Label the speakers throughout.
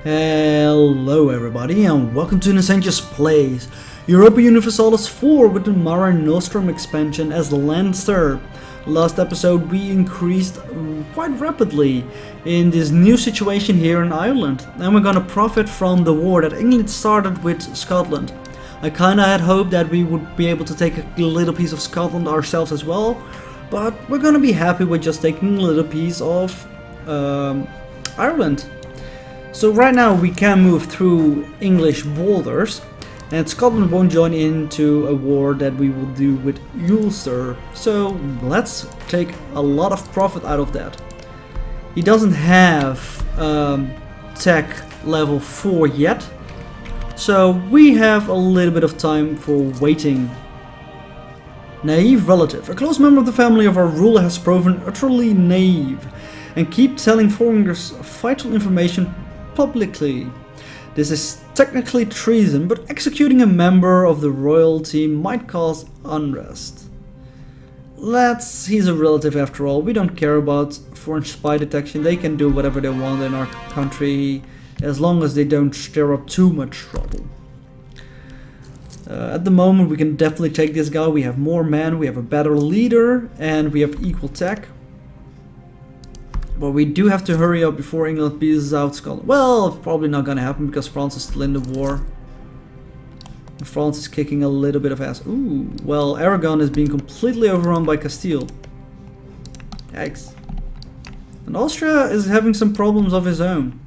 Speaker 1: Hello everybody and welcome to Nascentus Plays Europa Universalis 4 with the Mare Nostrum expansion as Leinster. Last episode we increased quite rapidly in this new situation here in Ireland, and we're gonna profit from the war that England started with Scotland. I kinda had hoped that we would be able to take a little piece of Scotland ourselves as well, but we're gonna be happy with just taking a little piece of Ireland. So right now we can move through English borders, and Scotland won't join into a war that we will do with Ulster. So let's take a lot of profit out of that. He doesn't have tech level 4 yet, so we have a little bit of time for waiting. Naive relative. A close member of the family of our ruler has proven utterly naive and keep telling foreigners vital information publicly. This is technically treason, but executing a member of the royalty might cause unrest. He's a relative after all. We don't care about foreign spy detection. They can do whatever they want in our country as long as they don't stir up too much trouble. At the moment we can definitely take this guy. We have more men, we have a better leader, and we have equal tech. But we do have to hurry up before England pieces out Scotland. Well, it's probably not gonna happen because France is still in the war. France is kicking a little bit of ass. Ooh, well, Aragon is being completely overrun by Castile. Yikes. And Austria is having some problems of his own.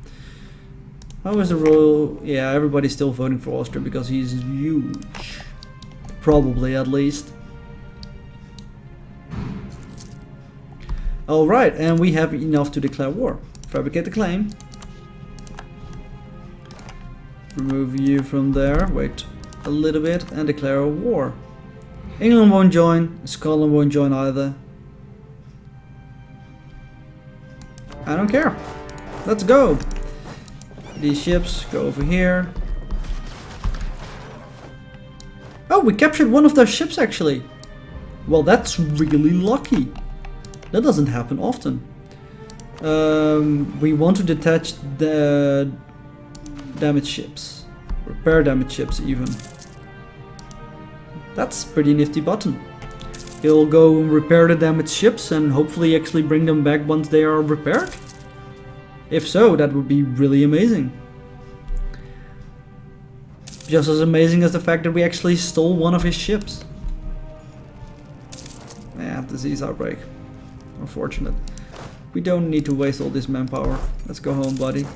Speaker 1: How is the royal... Yeah, everybody's still voting for Austria because he's huge. Probably, at least. Alright, and we have enough to declare war. Fabricate the claim. Remove you from there. Wait a little bit and declare a war. England won't join. Scotland won't join either. I don't care. Let's go. These ships go over here. Oh, we captured one of their ships actually. Well, that's really lucky. That doesn't happen often. We want to detach the damaged ships. Repair damaged ships even. That's a pretty nifty button. He'll go repair the damaged ships and hopefully actually bring them back once they are repaired. If so, that would be really amazing. Just as amazing as the fact that we actually stole one of his ships. Yeah, disease outbreak. Unfortunate. We don't need to waste all this manpower. Let's go home, buddy.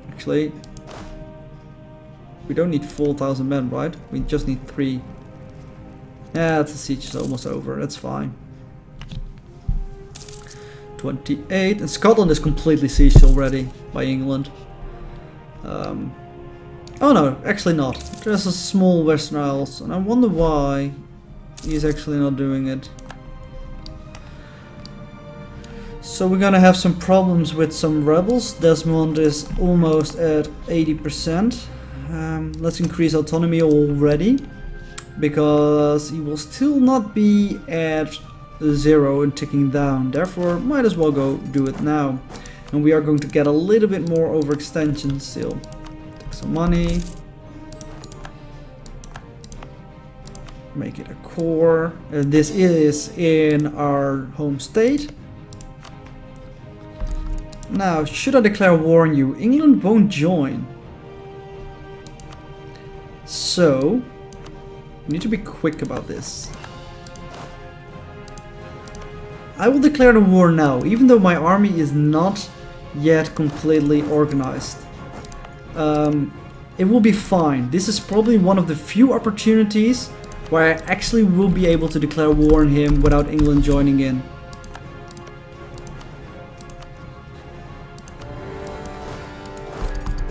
Speaker 1: Actually, we don't need 4,000 men, right? We just need 3. Yeah, the siege is almost over. That's fine. 28. And Scotland is completely sieged already by England. Oh no, actually not. There's a small Western Isles, and I wonder why he's actually not doing it. So we're gonna have some problems with some rebels. Desmond is almost at 80%. Let's increase autonomy already, because he will still not be at 0 and ticking down. Therefore, might as well go do it now. And we are going to get a little bit more overextension still. Take some money. Make it a core. This is in our home state. Now, should I declare war on you? England won't join. So, we need to be quick about this. I will declare the war now, even though my army is not yet completely organized. It will be fine. This is probably one of the few opportunities where I actually will be able to declare war on him without England joining in.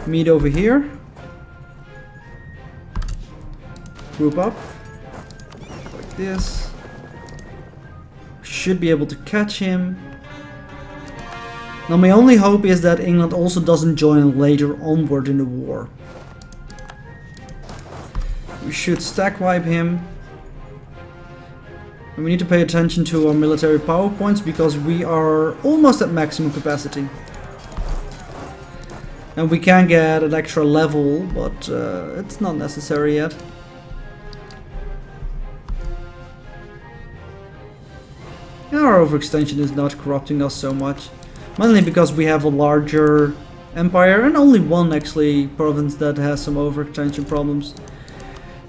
Speaker 1: Meet over here. Group up. Like this. Should be able to catch him. Now my only hope is that England also doesn't join later onward in the war. We should stack wipe him. And we need to pay attention to our military power points because we are almost at maximum capacity. And we can get an extra level, but it's not necessary yet. Our overextension is not corrupting us so much, mainly because we have a larger empire and only one actually province that has some overextension problems.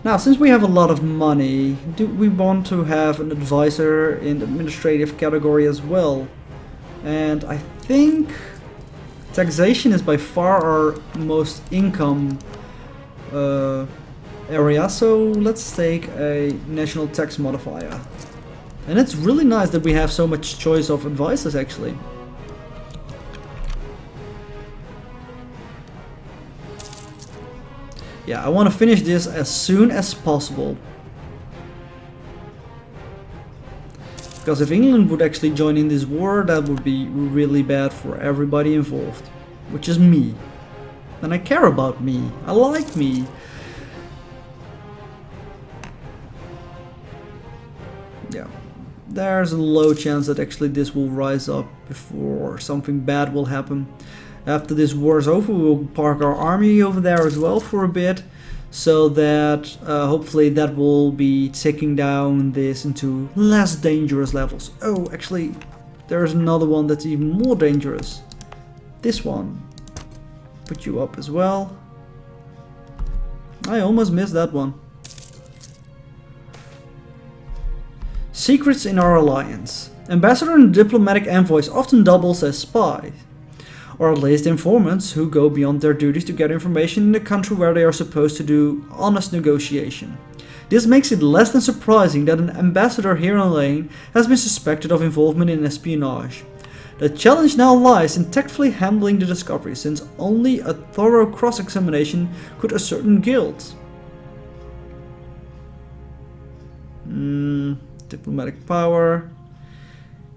Speaker 1: Now, since we have a lot of money, do we want to have an advisor in the administrative category as well? And I think taxation is by far our most income area, so let's take a national tax modifier. And it's really nice that we have so much choice of advisors actually. Yeah, I want to finish this as soon as possible. Because if England would actually join in this war, that would be really bad for everybody involved. Which is me. And I care about me. I like me. Yeah. There's a low chance that actually this will rise up before something bad will happen. After this war is over, we'll park our army over there as well for a bit, so that hopefully that will be taking down this into less dangerous levels. Oh, actually, there's another one that's even more dangerous. This one. Put you up as well. I almost missed that one. Secrets in our alliance. Ambassador and diplomatic envoys often doubles as spies, or at least informants who go beyond their duties to get information in the country where they are supposed to do honest negotiation. This makes it less than surprising that an ambassador here in Lane has been suspected of involvement in espionage. The challenge now lies in tactfully handling the discovery, since only a thorough cross-examination could ascertain guilt. Diplomatic power.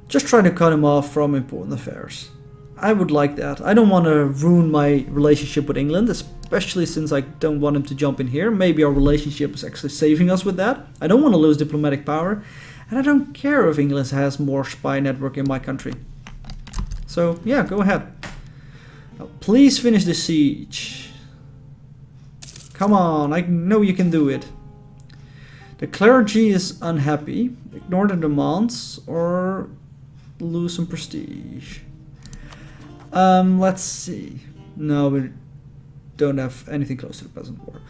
Speaker 1: Just try to cut him off from important affairs. I would like that. I don't want to ruin my relationship with England, especially since I don't want him to jump in here. Maybe our relationship is actually saving us with that. I don't want to lose diplomatic power, and I don't care if England has more spy network in my country. So yeah, go ahead. Now, please finish the siege. Come on, I know you can do it. The clergy is unhappy. Ignore the demands or lose some prestige. Let's see. No, we don't have anything close to the peasant war.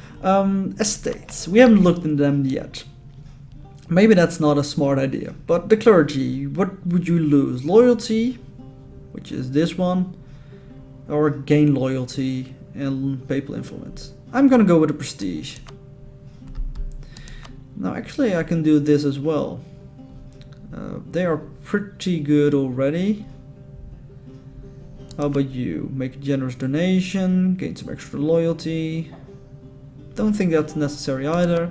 Speaker 1: Estates. We haven't looked into them yet. Maybe that's not a smart idea. But the clergy, what would you lose? Loyalty, which is this one, or gain loyalty and papal influence. I'm gonna go with the prestige. Now, actually, I can do this as well. They are pretty good already. How about you? Make a generous donation, gain some extra loyalty. Don't think that's necessary either.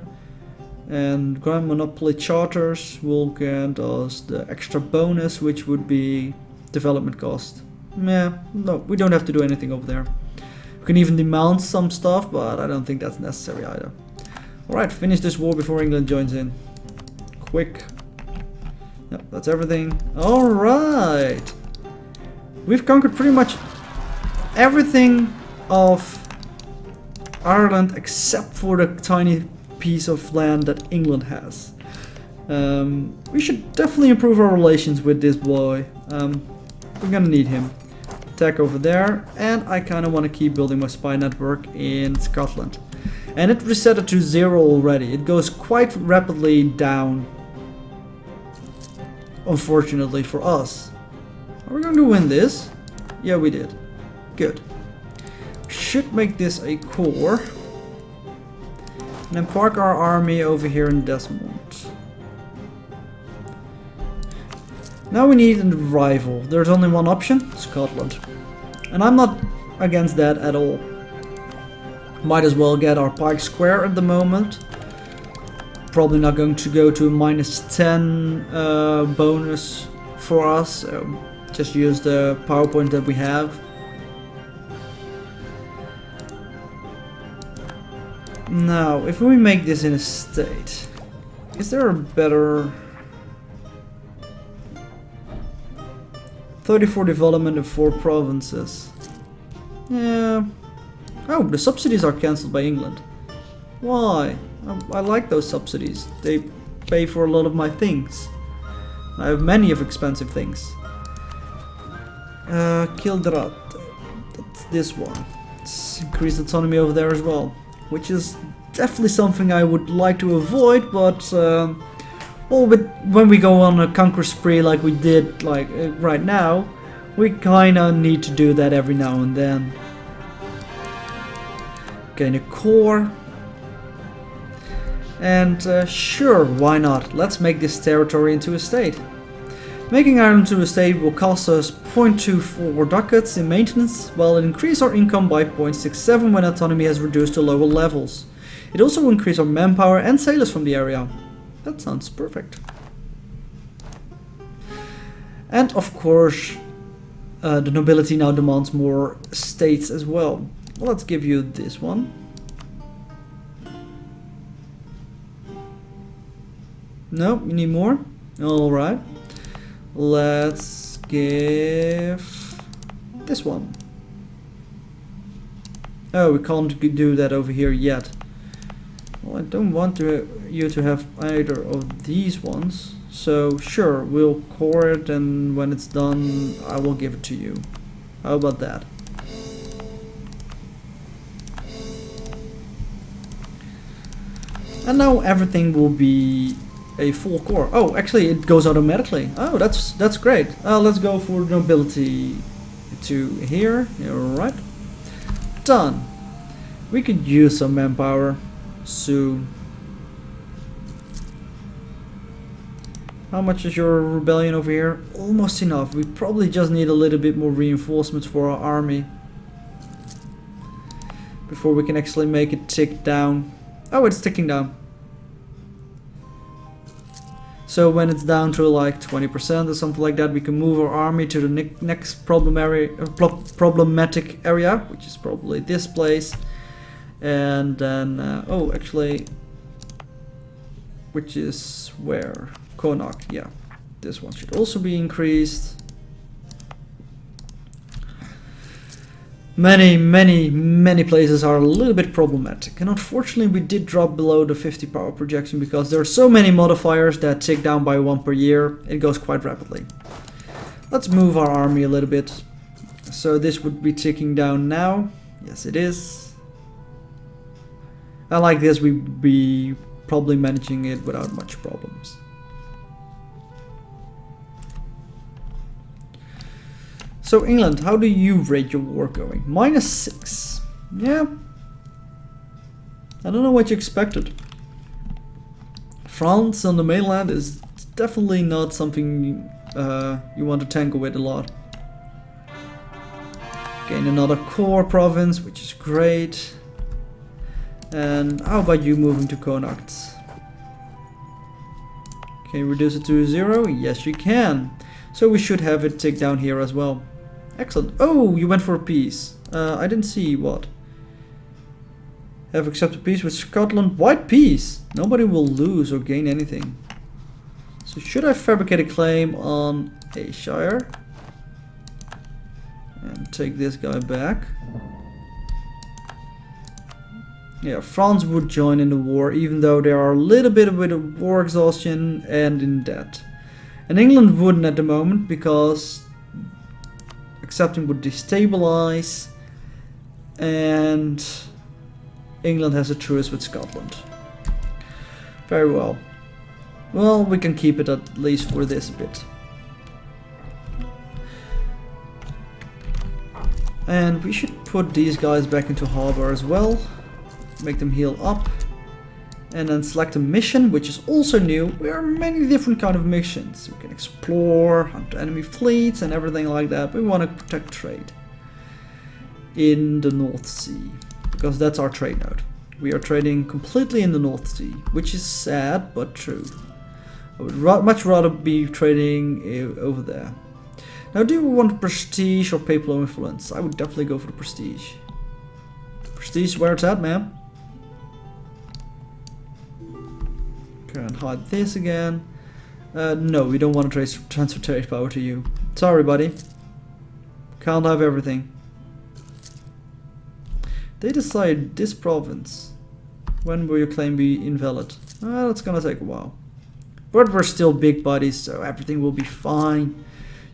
Speaker 1: And Grand Monopoly Charters will grant us the extra bonus, which would be development cost. Yeah, no, we don't have to do anything over there. We can even demand some stuff, but I don't think that's necessary either. Alright, finish this war before England joins in. Quick. Yep, that's everything. Alright. We've conquered pretty much everything of Ireland except for the tiny piece of land that England has. We should definitely improve our relations with this boy. We're gonna need him. Attack over there, and I kind of want to keep building my spy network in Scotland. And it reset it to 0 already. It goes quite rapidly down, unfortunately for us. Are we going to win this? Yeah, we did. Good. Should make this a core. And then park our army over here in Desmond. Now we need a rival. There's only one option, Scotland. And I'm not against that at all. Might as well get our Pike Square at the moment. Probably not going to go to a -10 bonus for us. Just use the PowerPoint that we have. Now, if we make this in a state, is there a better 34 development in 4 provinces? Yeah. Oh, the subsidies are cancelled by England. Why? I like those subsidies. They pay for a lot of my things. I have many of expensive things. Kildrat. That's this one. It's increased autonomy over there as well. Which is definitely something I would like to avoid, but well, when we go on a conquer spree like we did right now, we kinda need to do that every now and then. Gain a core. And sure, why not? Let's make this territory into a state. Making Ireland into a state will cost us 0.24 ducats in maintenance, while it increase our income by 0.67 when autonomy has reduced to lower levels. It also will increase our manpower and sailors from the area. That sounds perfect. And of course, the nobility now demands more states as well. Well, let's give you this one. No, you need more? Alright. Let's give this one. Oh, we can't do that over here yet. Well, I don't want you to have either of these ones. So sure, we'll core it, and when it's done, I will give it to you. How about that? And now everything will be a full core. Oh, actually it goes automatically. Oh, that's great. Let's go for nobility to here. Alright. Done. We could use some manpower soon. How much is your rebellion over here? Almost enough. We probably just need a little bit more reinforcements for our army before we can actually make it tick down. Oh, it's ticking down. So when it's down to like 20% or something like that, we can move our army to the next problematic area, which is probably this place. And then, oh, actually, which is where? Connacht, yeah. This one should also be increased. Many places are a little bit problematic, and unfortunately we did drop below the 50 power projection because there are so many modifiers that tick down by 1 per year. It goes quite rapidly. Let's move our army a little bit. So this would be ticking down now. Yes, it is. I like this, we'd be probably managing it without much problems. So England, how do you rate your war going? -6. Yeah. I don't know what you expected. France on the mainland is definitely not something you want to tangle with a lot. Gain another core province, which is great. And how about you moving to Connacht? Can you reduce it to 0? Yes, you can. So we should have it tick down here as well. Excellent. Oh, you went for a peace. I didn't see what. Have accepted peace with Scotland. White peace. Nobody will lose or gain anything. So should I fabricate a claim on Ayrshire? And take this guy back. Yeah, France would join in the war, even though they are a little bit of war exhaustion and in debt. And England wouldn't at the moment, because accepting would destabilize, and England has a truce with Scotland. Very well. Well, we can keep it at least for this bit. And we should put these guys back into harbor as well. Make them heal up. And then select a mission, which is also new. There are many different kind of missions. We can explore, hunt enemy fleets and everything like that. We want to protect trade in the North Sea, because that's our trade node. We are trading completely in the North Sea, which is sad but true. I would much rather be trading over there. Now, do you want prestige or papal influence? I would definitely go for the prestige. Prestige where it's at, man. And hide this again. No, we don't want to transfer trade power to you. Sorry, buddy. Can't have everything. They decide this province. When will your claim be invalid? That's gonna take a while. But we're still big buddies, so everything will be fine.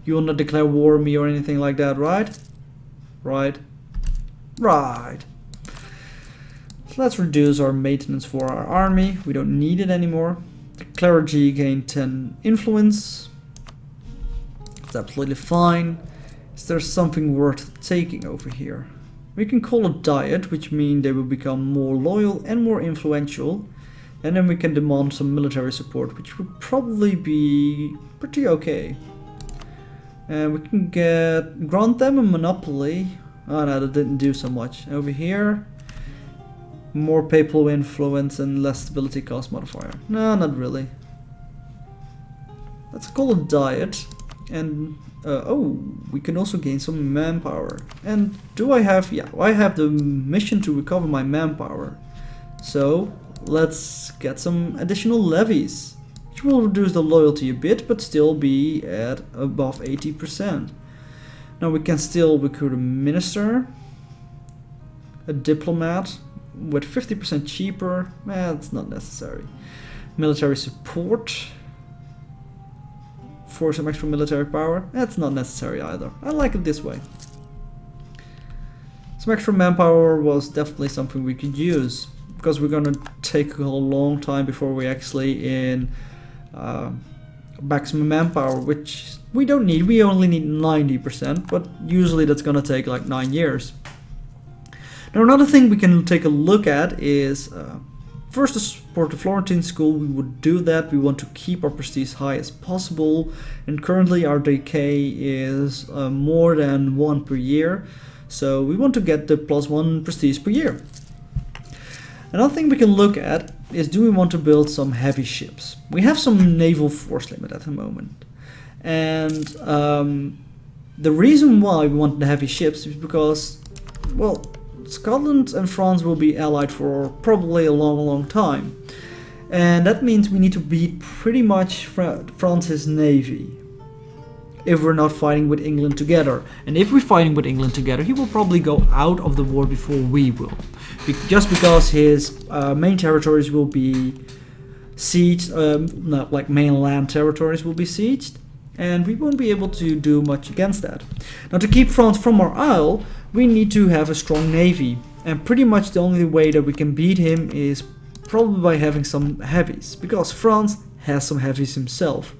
Speaker 1: You will not declare war on me or anything like that, right? Right. Right. So let's reduce our maintenance for our army. We don't need it anymore. The clergy gain 10 influence. It's absolutely fine. Is there something worth taking over here? We can call a diet, which means they will become more loyal and more influential. And then we can demand some military support, which would probably be pretty okay. And we can grant them a monopoly. Oh no, that didn't do so much. Over here, more papal influence and less stability cost modifier. No, not really. Let's call a diet. And oh, we can also gain some manpower. And do I have, yeah, I have the mission to recover my manpower. So let's get some additional levies, which will reduce the loyalty a bit, but still be at above 80%. Now we can still recruit a minister, a diplomat with 50% cheaper. That's not necessary. Military support for some extra military power. That's not necessary either. I like it this way. Some extra manpower was definitely something we could use, because we're gonna take a long time before we actually in maximum manpower, which we don't need. We only need 90%, but usually that's gonna take like 9 years. Now another thing we can take a look at is first to support the Florentine school. We would do that. We want to keep our prestige high as possible, and currently our decay is more than 1 per year, so we want to get the +1 prestige per year. Another thing we can look at is, do we want to build some heavy ships? We have some naval force limit at the moment, and the reason why we want the heavy ships is because, well, Scotland and France will be allied for probably a long time, and that means we need to beat pretty much France's navy if we're not fighting with England together. And if we're fighting with England together, he will probably go out of the war before we will, just because his main territories will be sieged, not like mainland territories will be sieged, and we won't be able to do much against that. Now, to keep France from our isle, we need to have a strong navy, and pretty much the only way that we can beat him is probably by having some heavies, because France has some heavies himself.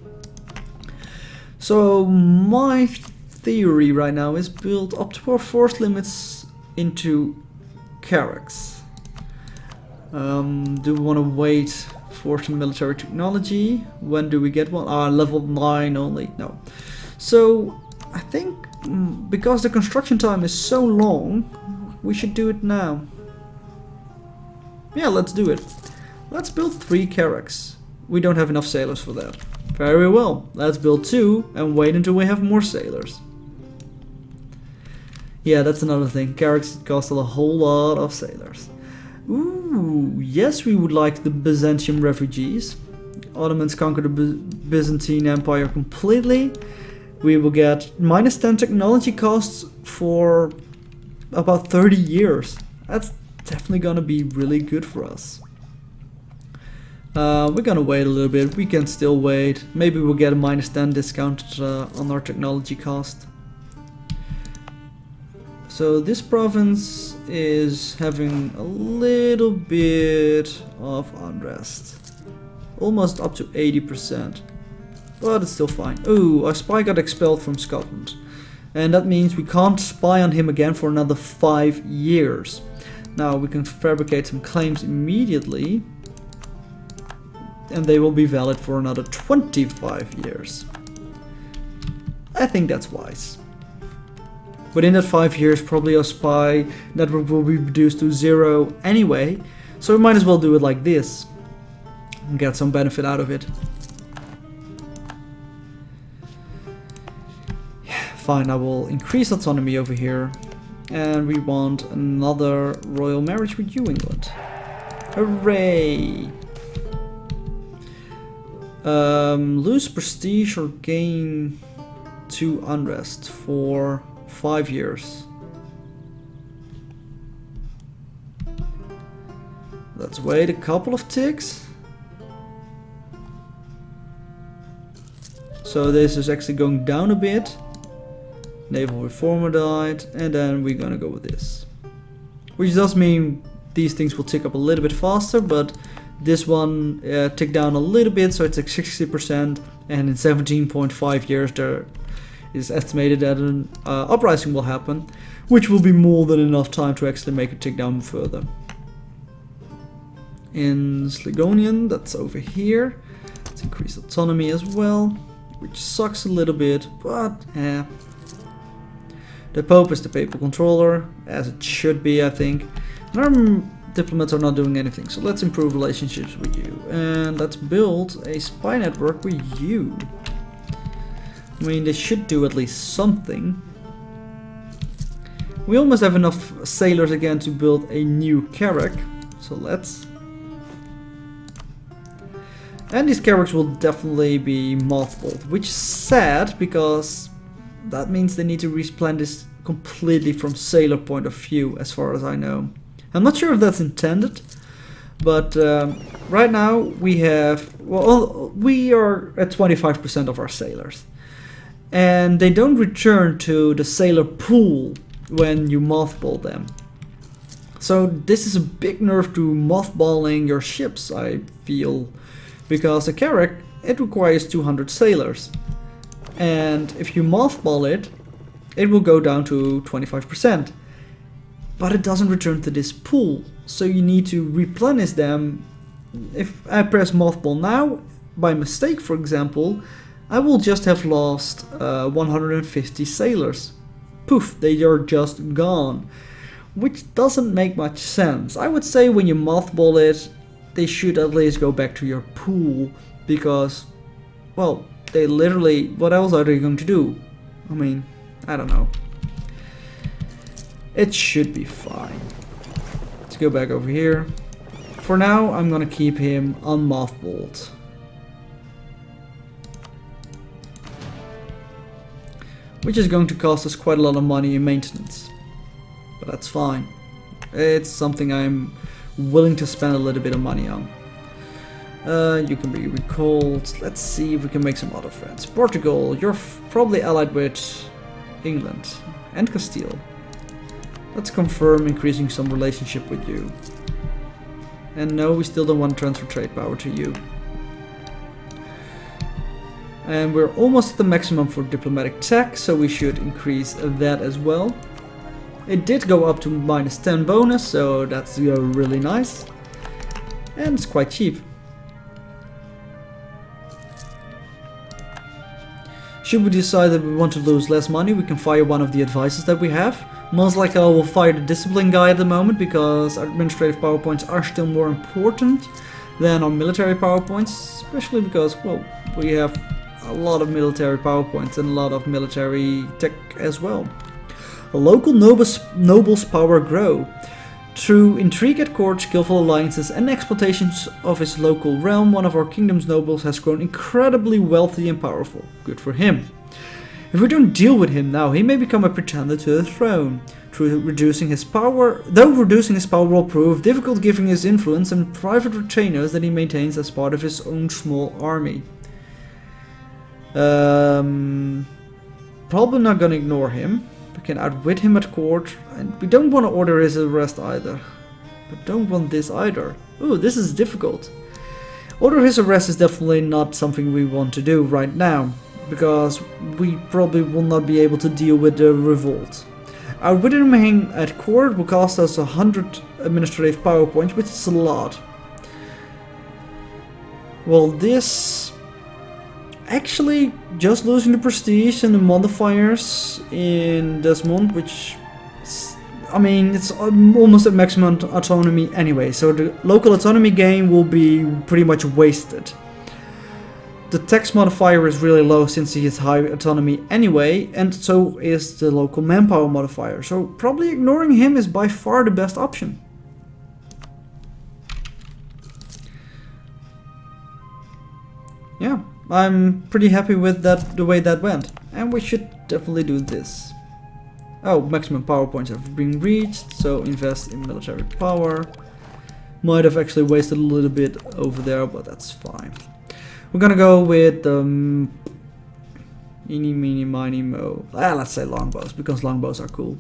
Speaker 1: So my theory right now is build up to our force limits into Carracks. Do we want to wait for some military technology? When do we get one? Level 9 only. No. So I think because the construction time is so long, we should do it now. Yeah, let's do it. Let's build 3 Carracks. We don't have enough sailors for that. Very well, let's build 2 and wait until we have more sailors. Yeah, that's another thing. Carracks cost a whole lot of sailors. Ooh, yes, we would like the Byzantium refugees. Ottomans conquered the Byzantine Empire completely. We will get -10 technology costs for about 30 years. That's definitely gonna be really good for us. We're gonna wait a little bit. We can still wait. Maybe we'll get a -10 discount on our technology cost. So this province is having a little bit of unrest. Almost up to 80%. But it's still fine. Ooh, our spy got expelled from Scotland. And that means we can't spy on him again for another 5 years. Now we can fabricate some claims immediately, and they will be valid for another 25 years. I think that's wise. Within that 5 years, probably our spy network will be reduced to 0 anyway, so we might as well do it like this and get some benefit out of it. Fine, I will increase autonomy over here, and we want another royal marriage with you, England. Hooray! Lose prestige or gain 2 unrest for 5 years. Let's wait a couple of ticks. So this is actually going down a bit. Naval Reformer died, and then we're gonna go with this. Which does mean these things will tick up a little bit faster, but this one ticked down a little bit, so it's like 60%, and in 17.5 years there is estimated that an uprising will happen, which will be more than enough time to actually make it tick down further. In Sligonian, that's over here, let's increase autonomy as well, which sucks a little bit, but the Pope is the papal controller, as it should be, I think. And our diplomats are not doing anything, so let's improve relationships with you. And let's build a spy network with you. I mean, they should do at least something. We almost have enough sailors again to build a new carrack, so let's. And these carracks will definitely be mothballed, which is sad because that means they need to replan this completely from sailor point of view, as far as I know. I'm not sure if that's intended, but right now we have, well, we are at 25% of our sailors. And they don't return to the sailor pool when you mothball them. So this is a big nerf to mothballing your ships, I feel. Because a carrack, it requires 200 sailors. And if you mothball it, it will go down to 25%. But it doesn't return to this pool. So you need to replenish them. If I press mothball now, by mistake for example, I will just have lost 150 sailors. Poof, they are just gone. Which doesn't make much sense. I would say when you mothball it, they should at least go back to your pool, because, well, they literally, what else are they going to do? I mean, I don't know. It should be fine. Let's go back over here. For now, I'm gonna keep him unmothballed. Which is going to cost us quite a lot of money in maintenance. But that's fine. It's something I'm willing to spend a little bit of money on. You can be recalled. Let's see if we can make some other friends. Portugal, you're probably allied with England and Castile. Let's confirm increasing some relationship with you. And no, we still don't want to transfer trade power to you. And we're almost at the maximum for diplomatic tech, so we should increase that as well. It did go up to -10 bonus, so that's really nice. And it's quite cheap. Should we decide that we want to lose less money, we can fire one of the advisors that we have. Most likely I will fire the discipline guy at the moment, because our administrative PowerPoints are still more important than our military PowerPoints, especially because, well, we have a lot of military PowerPoints and a lot of military tech as well. Local nobles' power grow. Through intrigue at court, skillful alliances, and exploitations of his local realm, one of our kingdom's nobles has grown incredibly wealthy and powerful. Good for him. If we don't deal with him now, he may become a pretender to the throne. Though reducing his power will prove difficult given his influence and private retainers that he maintains as part of his own small army. Probably not gonna ignore him. We can outwit him at court, and we don't want to order his arrest either. But don't want this either. Ooh, this is difficult. Order his arrest is definitely not something we want to do right now, because we probably will not be able to deal with the revolt. Outwitting him at court will cost us 100 administrative PowerPoints, which is a lot. Well, this... Actually, just losing the prestige and the modifiers in Desmond, which, I mean, it's almost at maximum autonomy anyway, so the local autonomy gain will be pretty much wasted. The tax modifier is really low since he has high autonomy anyway, and so is the local manpower modifier, so probably ignoring him is by far the best option. Yeah. I'm pretty happy with that, the way that went, and we should definitely do this. Oh, maximum power points have been reached, so invest in military power. Might have actually wasted a little bit over there, but that's fine. We're gonna go with eeny, meeny, miny, mo. Let's say longbows, because longbows are cool.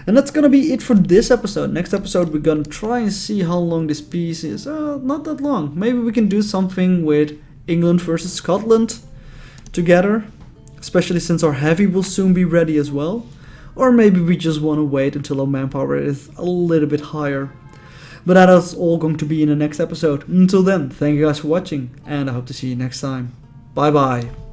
Speaker 1: And that's gonna be it for this episode. Next episode we're gonna try and see how long this piece is. Not that long. Maybe we can do something with England versus Scotland together, especially since our heavy will soon be ready as well. Or maybe we just want to wait until our manpower is a little bit higher. But that is all going to be in the next episode. Until then, thank you guys for watching, and I hope to see you next time. Bye bye.